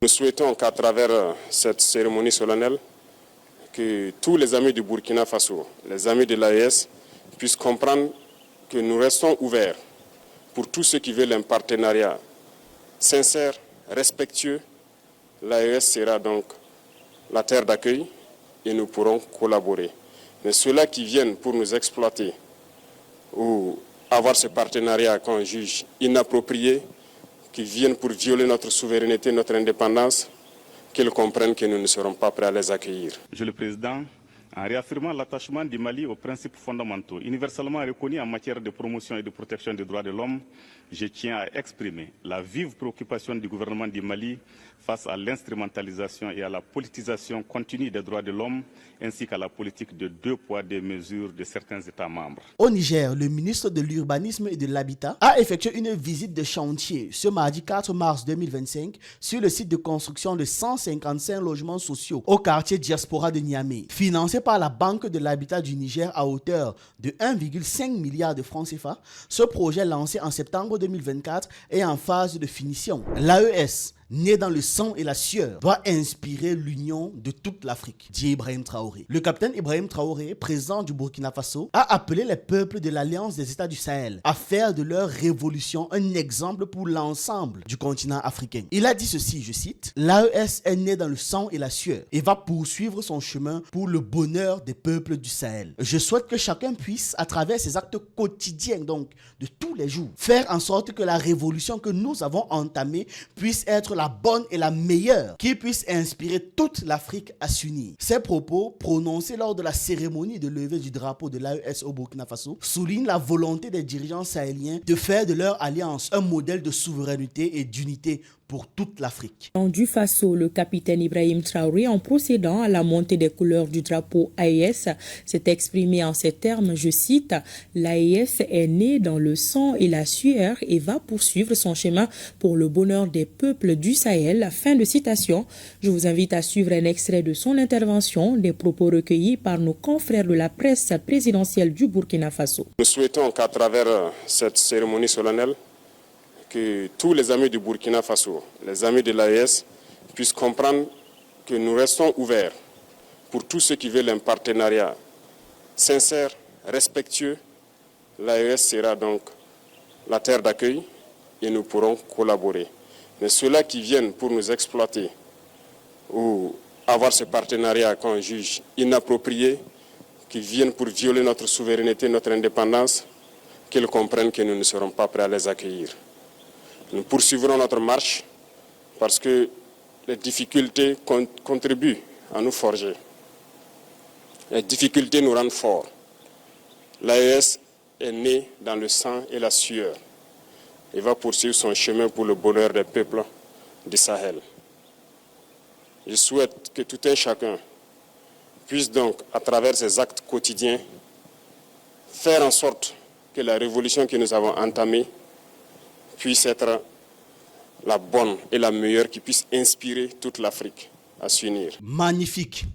Nous souhaitons qu'à travers cette cérémonie solennelle, que tous les amis du Burkina Faso, les amis de l'AES, puissent comprendre que nous restons ouverts pour tous ceux qui veulent un partenariat sincère, respectueux. L'AES sera donc la terre d'accueil et nous pourrons collaborer. Mais ceux-là qui viennent pour nous exploiter ou avoir ce partenariat qu'on juge inapproprié, qui viennent pour violer notre souveraineté, notre indépendance, qu'ils comprennent que nous ne serons pas prêts à les accueillir. Monsieur le Président, en réaffirmant l'attachement du Mali aux principes fondamentaux universellement reconnus en matière de promotion et de protection des droits de l'homme, je tiens à exprimer la vive préoccupation du gouvernement du Mali face à l'instrumentalisation et à la politisation continue des droits de l'homme, ainsi qu'à la politique de 2 poids 2 mesures de certains États membres. Au Niger, le ministre de l'Urbanisme et de l'Habitat a effectué une visite de chantier ce mardi 4 mars 2025 sur le site de construction de 155 logements sociaux au quartier Diaspora de Niamey, financé par la Banque de l'Habitat du Niger à hauteur de 1,5 milliard de francs CFA. Ce projet lancé en septembre 2024 est en phase de finition. L'AES, né dans le sang et la sueur, doit inspirer l'union de toute l'Afrique, dit Ibrahim Traoré. Le capitaine Ibrahim Traoré, président du Burkina Faso, a appelé les peuples de l'Alliance des États du Sahel à faire de leur révolution un exemple pour l'ensemble du continent africain. Il a dit ceci, je cite, « L'AES est né dans le sang et la sueur et va poursuivre son chemin pour le bonheur des peuples du Sahel. Je souhaite que chacun puisse, à travers ses actes quotidiens, donc de tous les jours, faire en sorte que la révolution que nous avons entamée puisse être la bonne et la meilleure, qui puisse inspirer toute l'Afrique à s'unir. » Ces propos, prononcés lors de la cérémonie de levée du drapeau de l'AES au Burkina Faso, soulignent la volonté des dirigeants sahéliens de faire de leur alliance un modèle de souveraineté et d'unité pour toute l'Afrique. Du Faso, le capitaine Ibrahim Traoré, en procédant à la montée des couleurs du drapeau AES, s'est exprimé en ces termes, je cite, « L'AES est né dans le sang et la sueur et va poursuivre son chemin pour le bonheur des peuples du Sahel. » Fin de citation. Je vous invite à suivre un extrait de son intervention, des propos recueillis par nos confrères de la presse présidentielle du Burkina Faso. Nous souhaitons qu'à travers cette cérémonie solennelle, que tous les amis du Burkina Faso, les amis de l'AES, puissent comprendre que nous restons ouverts pour tous ceux qui veulent un partenariat sincère, respectueux. L'AES sera donc la terre d'accueil et nous pourrons collaborer. Mais ceux-là qui viennent pour nous exploiter ou avoir ce partenariat qu'on juge inapproprié, qui viennent pour violer notre souveraineté, notre indépendance, qu'ils comprennent que nous ne serons pas prêts à les accueillir. Nous poursuivrons notre marche parce que les difficultés contribuent à nous forger. Les difficultés nous rendent forts. L'AES est né dans le sang et la sueur et va poursuivre son chemin pour le bonheur des peuples du Sahel. Je souhaite que tout un chacun puisse donc, à travers ses actes quotidiens, faire en sorte que la révolution que nous avons entamée puisse être la bonne et la meilleure, qui puisse inspirer toute l'Afrique à s'unir. Magnifique.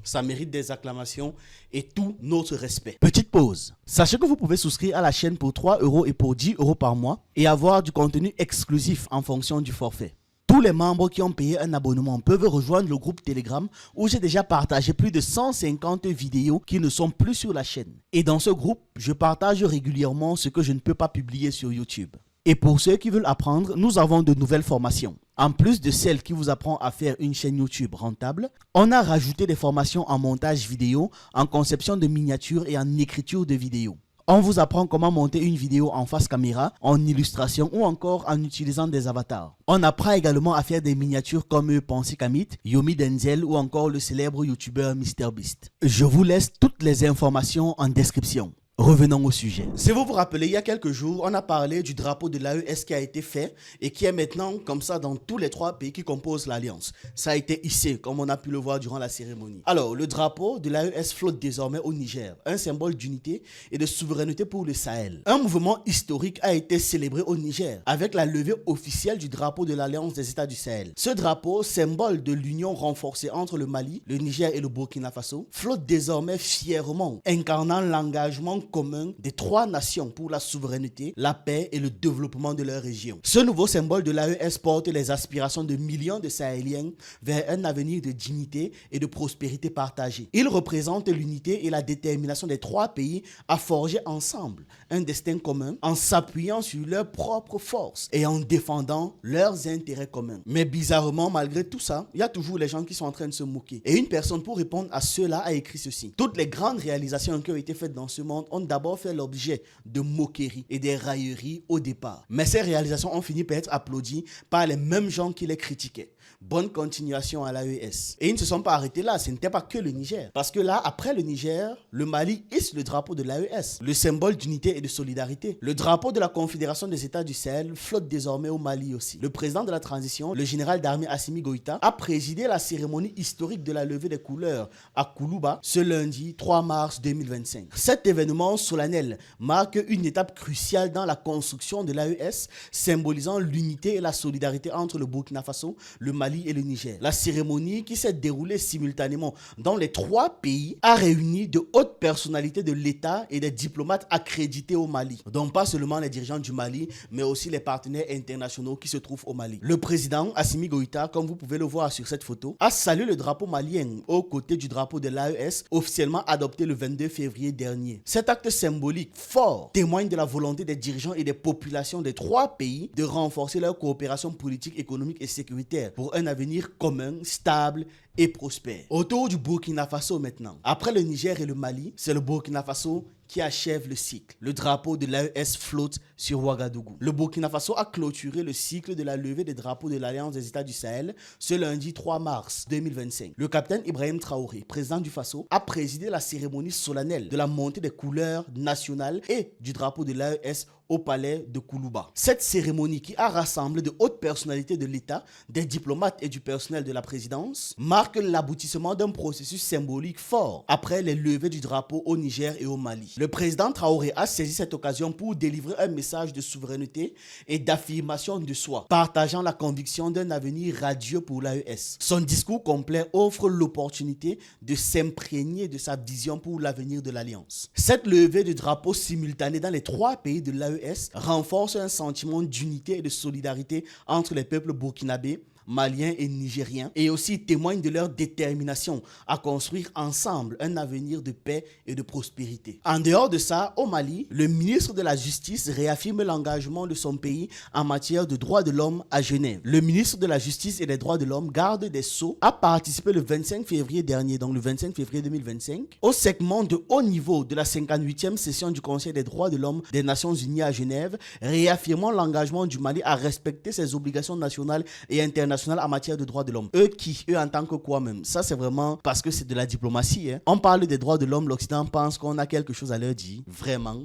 Ça mérite des acclamations et tout notre respect. Petite pause. Sachez que vous pouvez souscrire à la chaîne pour 3 € et pour 10 € par mois et avoir du contenu exclusif en fonction du forfait. Tous les membres qui ont payé un abonnement peuvent rejoindre le groupe Telegram où j'ai déjà partagé plus de 150 vidéos qui ne sont plus sur la chaîne. Et dans ce groupe, je partage régulièrement ce que je ne peux pas publier sur YouTube. Et pour ceux qui veulent apprendre, nous avons de nouvelles formations. En plus de celle qui vous apprend à faire une chaîne YouTube rentable, on a rajouté des formations en montage vidéo, en conception de miniatures et en écriture de vidéos. On vous apprend comment monter une vidéo en face caméra, en illustration ou encore en utilisant des avatars. On apprend également à faire des miniatures comme Pensée Kamit, Yomi Denzel ou encore le célèbre youtubeur MrBeast. Je vous laisse toutes les informations en description. Revenons au sujet. Si vous vous rappelez, il y a quelques jours, on a parlé du drapeau de l'AES qui a été fait et qui est maintenant comme ça dans tous les 3 pays qui composent l'Alliance. Ça a été hissé, comme on a pu le voir durant la cérémonie. Alors, le drapeau de l'AES flotte désormais au Niger, un symbole d'unité et de souveraineté pour le Sahel. Un mouvement historique a été célébré au Niger avec la levée officielle du drapeau de l'Alliance des États du Sahel. Ce drapeau, symbole de l'union renforcée entre le Mali, le Niger et le Burkina Faso, flotte désormais fièrement, incarnant l'engagement commun des 3 nations pour la souveraineté, la paix et le développement de leur région. Ce nouveau symbole de l'AES porte les aspirations de millions de Sahéliens vers un avenir de dignité et de prospérité partagée. Il représente l'unité et la détermination des 3 pays à forger ensemble un destin commun en s'appuyant sur leurs propres forces et en défendant leurs intérêts communs. Mais bizarrement, malgré tout ça, il y a toujours les gens qui sont en train de se moquer. Et une personne pour répondre à cela a écrit ceci: toutes les grandes réalisations qui ont été faites dans ce monde ont d'abord fait l'objet de moqueries et des railleries au départ. Mais ces réalisations ont fini par être applaudies par les mêmes gens qui les critiquaient. Bonne continuation à l'AES. Et ils ne se sont pas arrêtés là, ce n'était pas que le Niger. Parce que là, après le Niger, le Mali hisse le drapeau de l'AES, le symbole d'unité et de solidarité. Le drapeau de la Confédération des États du Sahel flotte désormais au Mali aussi. Le président de la transition, le général d'armée Assimi Goïta, a présidé la cérémonie historique de la levée des couleurs à Koulouba ce lundi 3 mars 2025. Cet événement solennel marque une étape cruciale dans la construction de l'AES, symbolisant l'unité et la solidarité entre le Burkina Faso, le Mali et le Niger. La cérémonie, qui s'est déroulée simultanément dans les 3 pays, a réuni de hautes personnalités de l'État et des diplomates accrédités au Mali. Donc pas seulement les dirigeants du Mali, mais aussi les partenaires internationaux qui se trouvent au Mali. Le président Assimi Goïta, comme vous pouvez le voir sur cette photo, a salué le drapeau malien aux côtés du drapeau de l'AES, officiellement adopté le 22 février dernier. Cet acte symbolique fort témoigne de la volonté des dirigeants et des populations des 3 pays de renforcer leur coopération politique, économique et sécuritaire pour un avenir commun, stable et prospère. Autour du Burkina Faso maintenant. Après le Niger et le Mali, c'est le Burkina Faso qui achève le cycle. Le drapeau de l'AES flotte sur Ouagadougou. Le Burkina Faso a clôturé le cycle de la levée des drapeaux de l'Alliance des États du Sahel ce lundi 3 mars 2025. Le capitaine Ibrahim Traoré, président du Faso, a présidé la cérémonie solennelle de la montée des couleurs nationales et du drapeau de l'AES au palais de Koulouba. Cette cérémonie, qui a rassemblé de hautes personnalités de l'État, des diplomates et du personnel de la présidence, marque l'aboutissement d'un processus symbolique fort après les levées du drapeau au Niger et au Mali. Le président Traoré a saisi cette occasion pour délivrer un message de souveraineté et d'affirmation de soi, partageant la conviction d'un avenir radieux pour l'AES. Son discours complet offre l'opportunité de s'imprégner de sa vision pour l'avenir de l'Alliance. Cette levée de drapeau simultanée dans les 3 pays de l'AES renforce un sentiment d'unité et de solidarité entre les peuples burkinabés, maliens et nigériens, et aussi témoigne de leur détermination à construire ensemble un avenir de paix et de prospérité. En dehors de ça, au Mali, le ministre de la Justice réaffirme l'engagement de son pays en matière de droits de l'homme à Genève. Le ministre de la Justice et des droits de l'homme, Garde des Sceaux, a participé le 25 février dernier, donc le 25 février 2025, au segment de haut niveau de la 58e session du Conseil des droits de l'homme des Nations Unies à Genève, réaffirmant l'engagement du Mali à respecter ses obligations nationales et internationales en matière de droits de l'homme. Eux en tant que quoi même? Ça, c'est vraiment parce que c'est de la diplomatie. On parle des droits de l'homme, l'Occident pense qu'on a quelque chose à leur dire. Vraiment.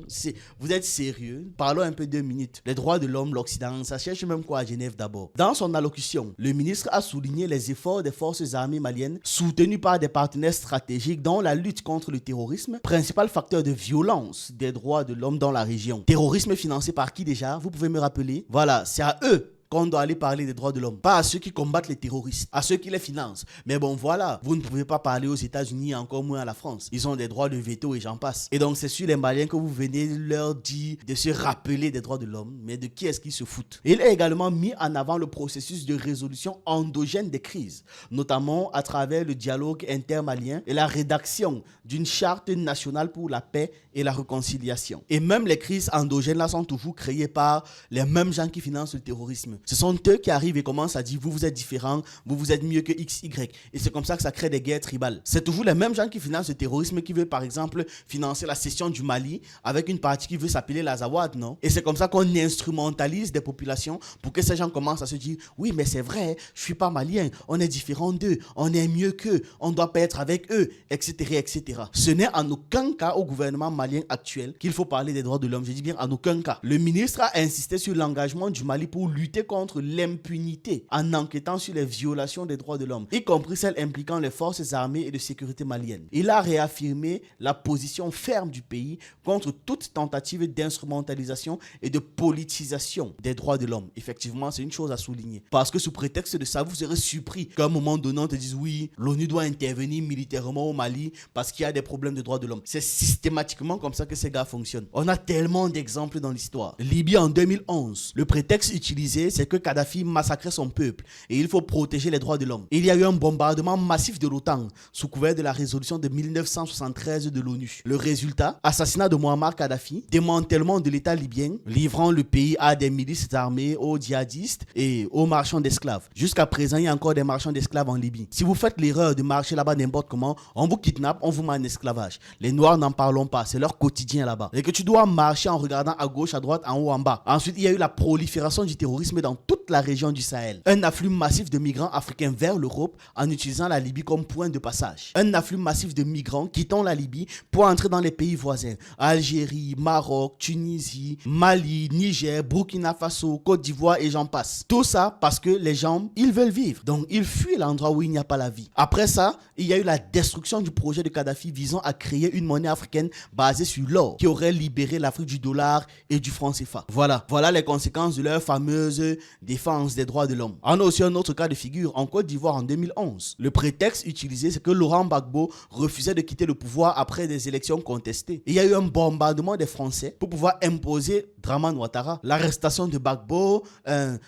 Vous êtes sérieux? Parlons un peu 2 minutes. Les droits de l'homme, l'Occident, ça cherche même quoi à Genève d'abord? Dans son allocution, le ministre a souligné les efforts des forces armées maliennes soutenus par des partenaires stratégiques dans la lutte contre le terrorisme, principal facteur de violence des droits de l'homme dans la région. Terrorisme financé par qui déjà? Vous pouvez me rappeler? Voilà, c'est à eux qu'on doit aller parler des droits de l'homme, pas à ceux qui combattent les terroristes, à ceux qui les financent. Mais bon, voilà, vous ne pouvez pas parler aux États-Unis, encore moins à la France. Ils ont des droits de veto et j'en passe. Et donc, c'est sur les Maliens que vous venez leur dire de se rappeler des droits de l'homme, mais de qui est-ce qu'ils se foutent? Il a également mis en avant le processus de résolution endogène des crises, notamment à travers le dialogue intermalien et la rédaction d'une charte nationale pour la paix et la réconciliation. Et même les crises endogènes là sont toujours créées par les mêmes gens qui financent le terrorisme. Ce sont eux qui arrivent et commencent à dire vous êtes différents, vous êtes mieux que X, Y. Et c'est comme ça que ça crée des guerres tribales. C'est toujours les mêmes gens qui financent le terrorisme qui veulent par exemple financer la cession du Mali avec une partie qui veut s'appeler l'Azawad, non? Et c'est comme ça qu'on instrumentalise des populations pour que ces gens commencent à se dire oui mais c'est vrai, je suis pas malien, on est différent d'eux, on est mieux qu'eux, on doit pas être avec eux, etc. etc. Ce n'est en aucun cas au gouvernement malien actuel qu'il faut parler des droits de l'homme. Je dis bien en aucun cas. Le ministre a insisté sur l'engagement du Mali pour lutter contre l'impunité en enquêtant sur les violations des droits de l'homme, y compris celles impliquant les forces armées et de sécurité maliennes. Il a réaffirmé la position ferme du pays contre toute tentative d'instrumentalisation et de politisation des droits de l'homme. Effectivement, c'est une chose à souligner. Parce que sous prétexte de ça, vous serez surpris qu'à un moment donné, on te dise oui, l'ONU doit intervenir militairement au Mali parce qu'il y a des problèmes de droits de l'homme. C'est systématiquement comme ça que ces gars fonctionnent. On a tellement d'exemples dans l'histoire. Libye en 2011, le prétexte utilisé, c'est que Kadhafi massacrait son peuple et il faut protéger les droits de l'homme. Il y a eu un bombardement massif de l'OTAN sous couvert de la résolution de 1973 de l'ONU. Le résultat, assassinat de Muammar Kadhafi, démantèlement de l'État libyen, livrant le pays à des milices armées, aux djihadistes et aux marchands d'esclaves. Jusqu'à présent, il y a encore des marchands d'esclaves en Libye. Si vous faites l'erreur de marcher là-bas n'importe comment, on vous kidnappe, on vous met en esclavage. Les Noirs n'en parlons pas, c'est leur quotidien là-bas. Et que tu dois marcher en regardant à gauche, à droite, en haut, en bas. Ensuite, il y a eu la prolifération du terrorisme dans toute la région du Sahel. Un afflux massif de migrants africains vers l'Europe en utilisant la Libye comme point de passage. Un afflux massif de migrants quittant la Libye pour entrer dans les pays voisins. Algérie, Maroc, Tunisie, Mali, Niger, Burkina Faso, Côte d'Ivoire et j'en passe. Tout ça parce que les gens, ils veulent vivre. Donc, ils fuient l'endroit où il n'y a pas la vie. Après ça, il y a eu la destruction du projet de Kadhafi visant à créer une monnaie africaine basée sur l'or qui aurait libéré l'Afrique du dollar et du franc CFA. Voilà les conséquences de leur fameuse défense des droits de l'homme. On a aussi un autre cas de figure en Côte d'Ivoire en 2011. Le prétexte utilisé, c'est que Laurent Gbagbo refusait de quitter le pouvoir après des élections contestées. Il y a eu un bombardement des Français pour pouvoir imposer Dramane Ouattara. L'arrestation de Gbagbo,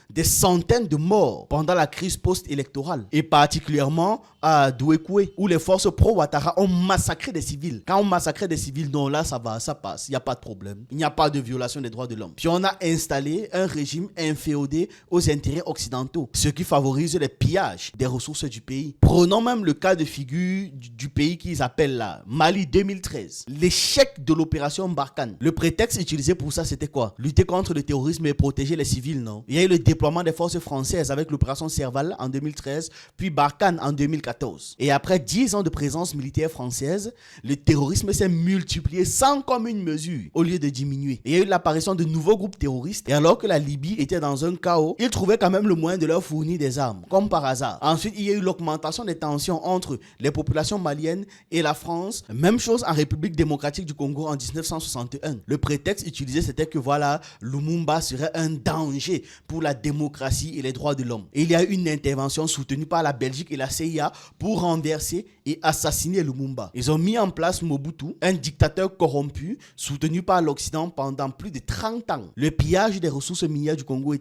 des centaines de morts pendant la crise post-électorale et particulièrement à Douekoué où les forces pro-Ouattara ont massacré des civils. Quand on massacrait des civils, non, là ça va, ça passe, il n'y a pas de problème. Il n'y a pas de violation des droits de l'homme. Puis on a installé un régime inféodé aux intérêts occidentaux, ce qui favorise les pillages des ressources du pays. Prenons même le cas de figure du pays qu'ils appellent là, Mali 2013. L'échec de l'opération Barkhane. Le prétexte utilisé pour ça, c'était quoi? Lutter contre le terrorisme et protéger les civils, non? Il y a eu le déploiement des forces françaises avec l'opération Serval en 2013, puis Barkhane en 2014. Et après 10 ans de présence militaire française, le terrorisme s'est multiplié sans commune mesure au lieu de diminuer. Et il y a eu l'apparition de nouveaux groupes terroristes et alors que la Libye était dans un chaos, ils trouvaient quand même le moyen de leur fournir des armes, comme par hasard. Ensuite, il y a eu l'augmentation des tensions entre les populations maliennes et la France. Même chose en République démocratique du Congo en 1961. Le prétexte utilisé, c'était que voilà, Lumumba serait un danger pour la démocratie et les droits de l'homme. Et il y a eu une intervention soutenue par la Belgique et la CIA pour renverser et assassiner Lumumba. Ils ont mis en place Mobutu, un dictateur corrompu, soutenu par l'Occident pendant plus de 30 ans. Le pillage des ressources minières du Congo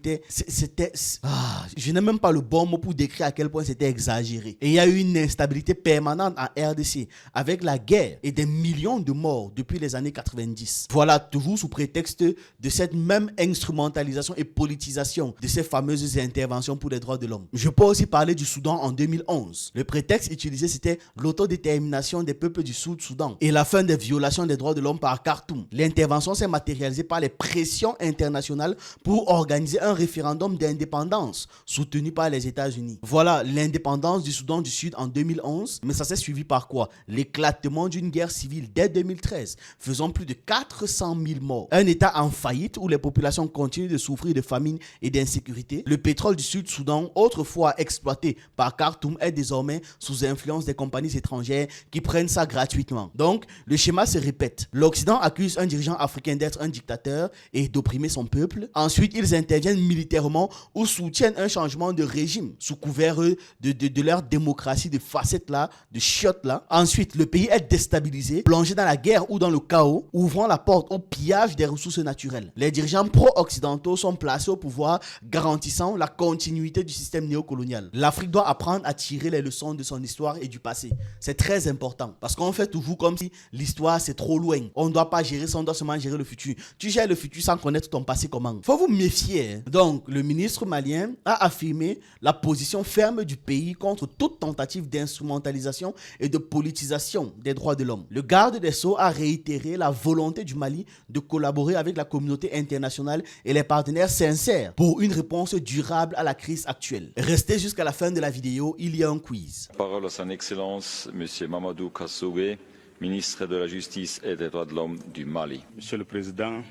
je n'ai même pas le bon mot pour décrire à quel point c'était exagéré. Et il y a eu une instabilité permanente en RDC, avec la guerre et des millions de morts depuis les années 90. Voilà, toujours sous prétexte de cette même instrumentalisation et politisation de ces fameuses interventions pour les droits de l'homme. Je peux aussi parler du Soudan en 2011. Le prétexte utilisé, c'était l'autodétermination des peuples du Sud-Soudan et la fin des violations des droits de l'homme par Khartoum. L'intervention s'est matérialisée par les pressions internationales pour organiser un référendum d'indépendance soutenu par les États-Unis. Voilà l'indépendance du Soudan du Sud en 2011, mais ça s'est suivi par quoi? L'éclatement d'une guerre civile dès 2013, faisant plus de 400 000 morts. Un État en faillite où les populations continuent de souffrir de famine et d'insécurité. Le pétrole du Sud-Soudan, autrefois exploité par Khartoum, est désormais sous influence des compagnies étrangères qui prennent ça gratuitement. Donc, le schéma se répète. L'Occident accuse un dirigeant africain d'être un dictateur et d'opprimer son peuple. Ensuite, ils interviennent militairement ou soutiennent un changement de régime sous couvert de leur démocratie de facettes là, de chiottes là. Ensuite, le pays est déstabilisé, plongé dans la guerre ou dans le chaos, ouvrant la porte au pillage des ressources naturelles. Les dirigeants pro-occidentaux sont placés au pouvoir, garantissant la continuité du système néocolonial. L'Afrique doit apprendre à tirer les leçons de son histoire et du passé. C'est très important parce qu'on fait toujours comme si l'histoire c'est trop loin. On ne doit pas gérer ça, on doit seulement gérer le futur. Tu gères le futur sans connaître ton passé comment? Faut vous méfier. Hein? Donc, le ministre malien a affirmé la position ferme du pays contre toute tentative d'instrumentalisation et de politisation des droits de l'homme. Le garde des Sceaux a réitéré la volonté du Mali de collaborer avec la communauté internationale et les partenaires sincères pour une réponse durable à la crise actuelle. Restez jusqu'à la fin de la vidéo, il y a un quiz. Parole à son Excellence, M. Mamadou Kassoué, ministre de la Justice et des Droits de l'Homme du Mali. Monsieur le Président,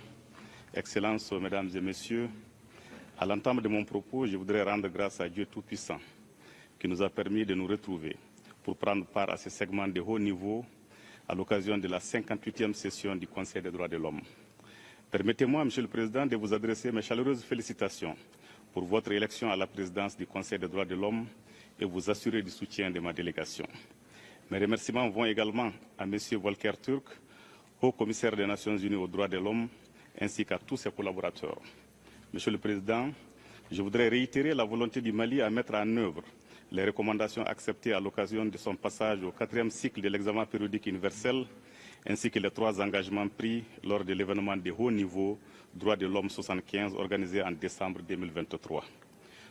Excellences, Mesdames et Messieurs, À l'entame de mon propos, je voudrais rendre grâce à Dieu Tout-Puissant qui nous a permis de nous retrouver pour prendre part à ce segment de haut niveau à l'occasion de la 58e session du Conseil des droits de l'homme. Permettez-moi, Monsieur le Président, de vous adresser mes chaleureuses félicitations pour votre élection à la présidence du Conseil des droits de l'homme et vous assurer du soutien de ma délégation. Mes remerciements vont également à M. Volker Türk, haut commissaire des Nations Unies aux droits de l'homme, ainsi qu'à tous ses collaborateurs. Monsieur le Président, je voudrais réitérer la volonté du Mali à mettre en œuvre les recommandations acceptées à l'occasion de son passage au 4e cycle de l'examen périodique universel, ainsi que les 3 engagements pris lors de l'événement de haut niveau Droits de l'homme 75 organisé en décembre 2023.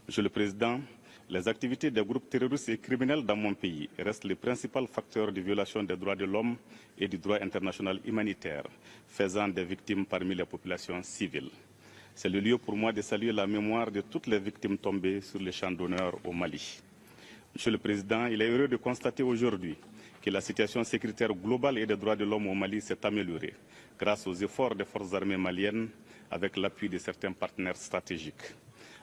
Monsieur le Président, les activités des groupes terroristes et criminels dans mon pays restent les principaux facteurs de violation des droits de l'homme et du droit international humanitaire, faisant des victimes parmi les populations civiles. C'est le lieu pour moi de saluer la mémoire de toutes les victimes tombées sur les champs d'honneur au Mali. Monsieur le Président, il est heureux de constater aujourd'hui que la situation sécuritaire globale et des droits de l'homme au Mali s'est améliorée grâce aux efforts des forces armées maliennes avec l'appui de certains partenaires stratégiques.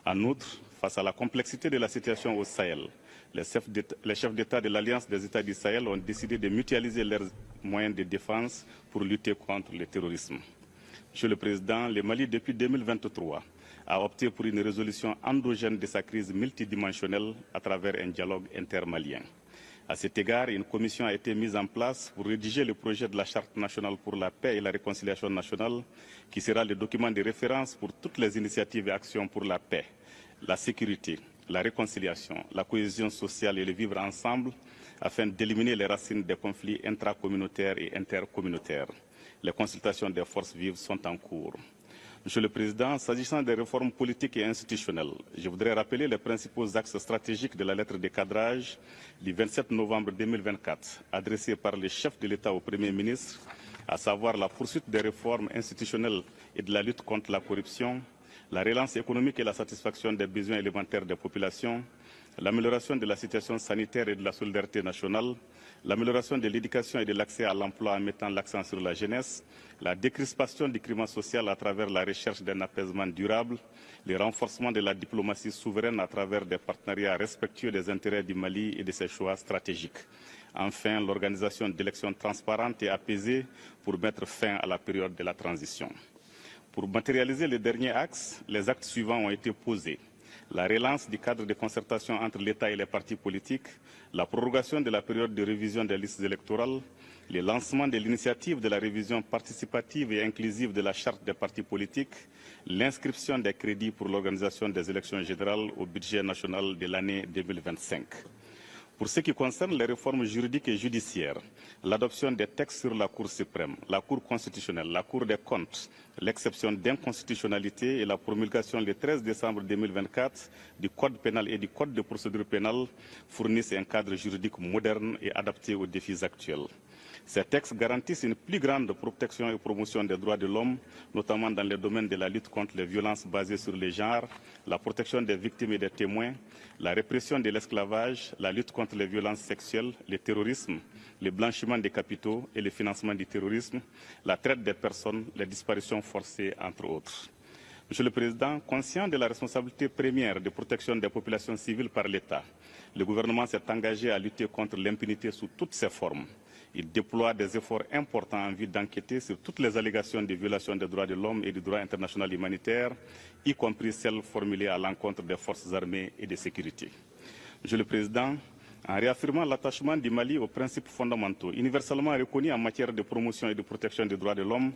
En outre, face à la complexité de la situation au Sahel, les chefs d'État de l'Alliance des États du Sahel ont décidé de mutualiser leurs moyens de défense pour lutter contre le terrorisme. Monsieur le Président, le Mali, depuis 2023, a opté pour une résolution endogène de sa crise multidimensionnelle à travers un dialogue intermalien. À cet égard, une commission a été mise en place pour rédiger le projet de la Charte nationale pour la paix et la réconciliation nationale, qui sera le document de référence pour toutes les initiatives et actions pour la paix, la sécurité, la réconciliation, la cohésion sociale et le vivre ensemble, afin d'éliminer les racines des conflits intracommunautaires et intercommunautaires. Les consultations des forces vives sont en cours. Monsieur le Président, s'agissant des réformes politiques et institutionnelles, je voudrais rappeler les principaux axes stratégiques de la lettre de cadrage du 27 novembre 2024, adressée par les chefs de l'État au Premier ministre, à savoir la poursuite des réformes institutionnelles et de la lutte contre la corruption, la relance économique et la satisfaction des besoins élémentaires des populations, l'amélioration de la situation sanitaire et de la solidarité nationale, l'amélioration de l'éducation et de l'accès à l'emploi en mettant l'accent sur la jeunesse, la décrispation du climat social à travers la recherche d'un apaisement durable, le renforcement de la diplomatie souveraine à travers des partenariats respectueux des intérêts du Mali et de ses choix stratégiques. Enfin, l'organisation d'élections transparentes et apaisées pour mettre fin à la période de la transition. Pour matérialiser les derniers axes, les actes suivants ont été posés. La relance du cadre de concertation entre l'État et les partis politiques, la prorogation de la période de révision des listes électorales, le lancement de l'initiative de la révision participative et inclusive de la charte des partis politiques, l'inscription des crédits pour l'organisation des élections générales au budget national de l'année 2025. Pour ce qui concerne les réformes juridiques et judiciaires, l'adoption des textes sur la Cour suprême, la Cour constitutionnelle, la Cour des comptes, l'exception d'inconstitutionnalité et la promulgation le 13 décembre 2024 du Code pénal et du Code de procédure pénale fournissent un cadre juridique moderne et adapté aux défis actuels. Ces textes garantissent une plus grande protection et promotion des droits de l'homme, notamment dans les domaines de la lutte contre les violences basées sur les genres, la protection des victimes et des témoins, la répression de l'esclavage, la lutte contre les violences sexuelles, le terrorisme, le blanchiment des capitaux et le financement du terrorisme, la traite des personnes, les disparitions forcées, entre autres. Monsieur le Président, conscient de la responsabilité première de protection des populations civiles par l'État, le gouvernement s'est engagé à lutter contre l'impunité sous toutes ses formes. Il déploie des efforts importants en vue d'enquêter sur toutes les allégations de violation des droits de l'homme et du droit international humanitaire, y compris celles formulées à l'encontre des forces armées et de sécurité. Monsieur le Président, en réaffirmant l'attachement du Mali aux principes fondamentaux universellement reconnus en matière de promotion et de protection des droits de l'homme,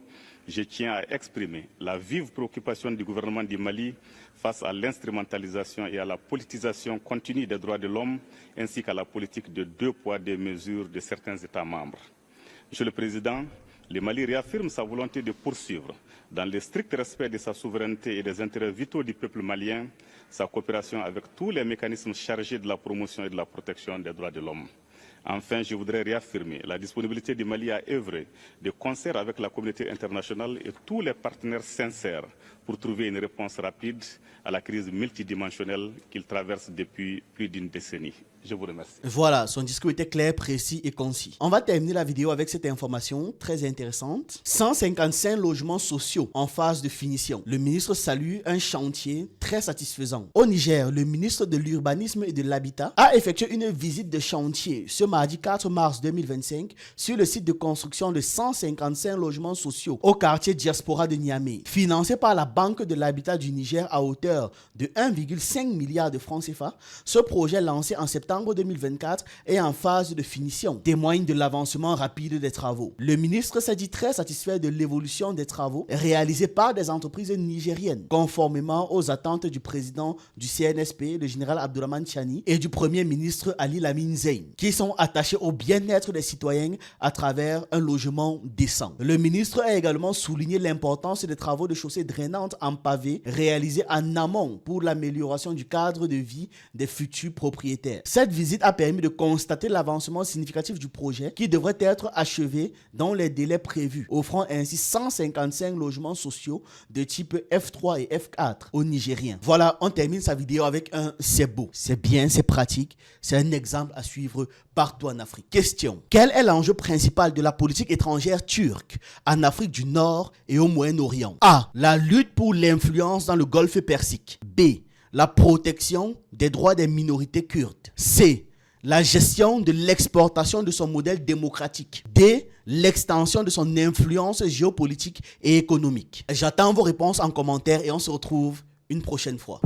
je tiens à exprimer la vive préoccupation du gouvernement du Mali face à l'instrumentalisation et à la politisation continue des droits de l'homme, ainsi qu'à la politique de 2 poids 2 mesures de certains États membres. Monsieur le Président, le Mali réaffirme sa volonté de poursuivre, dans le strict respect de sa souveraineté et des intérêts vitaux du peuple malien, sa coopération avec tous les mécanismes chargés de la promotion et de la protection des droits de l'homme. Enfin, je voudrais réaffirmer la disponibilité du Mali à œuvrer de concert avec la communauté internationale et tous les partenaires sincères pour trouver une réponse rapide à la crise multidimensionnelle qu'il traverse depuis plus d'une décennie. Je vous remercie. Voilà, son discours était clair, précis et concis. On va terminer la vidéo avec cette information très intéressante. 155 logements sociaux en phase de finition. Le ministre salue un chantier très satisfaisant. Au Niger, le ministre de l'Urbanisme et de l'Habitat a effectué une visite de chantier ce mardi 4 mars 2025 sur le site de construction de 155 logements sociaux au quartier Diaspora de Niamey, financé par la Banque de l'Habitat du Niger à hauteur de 1,5 milliard de francs CFA. Ce projet lancé en septembre 2024 est en phase de finition, témoigne de l'avancement rapide des travaux. Le ministre s'est dit très satisfait de l'évolution des travaux réalisés par des entreprises nigériennes, conformément aux attentes du président du CNSP, le général Abdourahmane Tiani, et du premier ministre Ali Lamine Zeyn, qui sont attachés au bien-être des citoyens à travers un logement décent. Le ministre a également souligné l'importance des travaux de chaussées drainantes en pavé réalisés en amont pour l'amélioration du cadre de vie des futurs propriétaires. Cette visite a permis de constater l'avancement significatif du projet qui devrait être achevé dans les délais prévus, offrant ainsi 155 logements sociaux de type F3 et F4 aux Nigériens. Voilà, on termine sa vidéo avec un « c'est beau ». C'est bien, c'est pratique, c'est un exemple à suivre partout en Afrique. Question: quel est l'enjeu principal de la politique étrangère turque en Afrique du Nord et au Moyen-Orient? A. La lutte pour l'influence dans le Golfe Persique. B. La protection des droits des minorités kurdes. C. La gestion de l'exportation de son modèle démocratique. D. L'extension de son influence géopolitique et économique. J'attends vos réponses en commentaire et on se retrouve une prochaine fois.